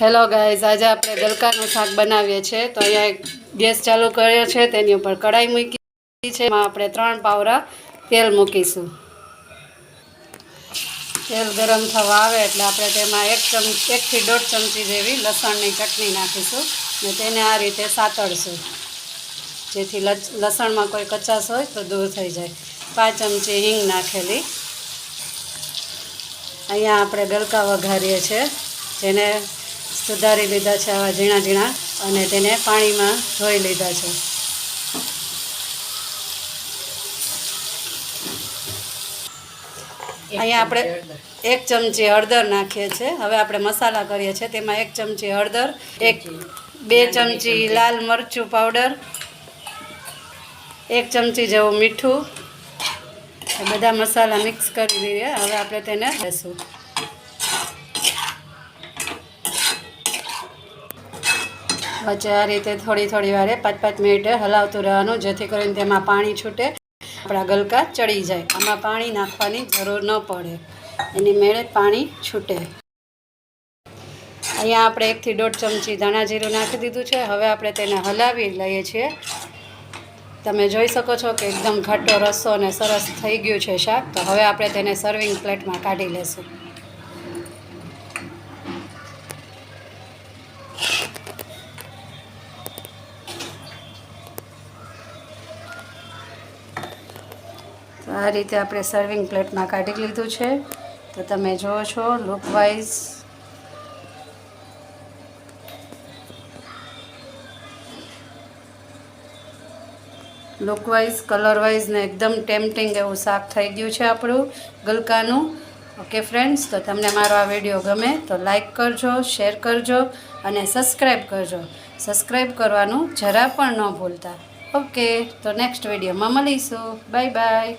Hello guys, આજે આપણે ગલકાનું શાક બનાવીએ છીએ. તો અહીંયા ગેસ ચાલુ કર્યો છે, તેની ઉપર કઢાઈ મૂકી છે. એમાં આપણે 3 પાવરા તેલ મૂકીશું. તેલ ગરમ થવા આવે એટલે આપણે તેમાં 1 થી 1.5 ચમચી જેવી લસણની ચટણી નાખીશું ને તેને આ રીતે સાતળશું, જેથી લસણમાં કોઈ કચાશ હોય તો દૂર થઈ જાય. 5 ચમચી હિંગ નાખેલી. અહીંયા આપણે ગલકા વઘારીએ છીએ, જેને સુધારી લીધા છે આવા ઝીણા ઝીણા, અને તેને પાણીમાં ધોઈ લીધા છે. અહીંયા આપણે 1 ચમચી હળદર નાખીએ છીએ. હવે આપણે મસાલા કરીએ છીએ. તેમાં 1 ચમચી હળદર, 2 ચમચી લાલ મરચું પાવડર, 1 ચમચી જેવું મીઠું, એ બધા મસાલા મિક્સ કરી દઈએ. હવે આપણે તેને લેશું. વચ્ચે આ રીતે થોડી વારે 5-5 મિનિટે હલાવતું રહેવાનું, જેથી કરીને તેમાં પાણી છૂટે, આપણા ગલકા ચડી જાય. આમાં પાણી નાખવાની જરૂર ન પડે, એની મેળે પાણી છૂટે. અહીંયા આપણે 1 થી 1.5 ચમચી ધાણા જીરું નાખી દીધું છે. હવે આપણે તેને હલાવી લઈએ છીએ. તમે જોઈ શકો છો કે એકદમ ઘાટો રસો અને સરસ થઈ ગયું છે શાક. તો હવે આપણે તેને સર્વિંગ પ્લેટમાં કાઢી લેશું. તો આ રીતે આપણે સર્વિંગ પ્લેટમાં કાઢી લીધું છે. તો તમે જુઓ છો લુકવાઇઝ કલરવાઇઝ ને એકદમ ટેમ્પટિંગ એવું શાક થઈ ગયું છે આપણું ગલકાનું. ઓકે ફ્રેન્ડ્સ, તો તમને મારો આ વિડીયો ગમે તો લાઈક કરજો, શેર કરજો અને સબસ્ક્રાઈબ કરજો. સબસ્ક્રાઈબ કરવાનું જરા પણ ન ભૂલતા. ઓકે, તો નેક્સ્ટ વિડીયોમાં મળીશું. Bye bye.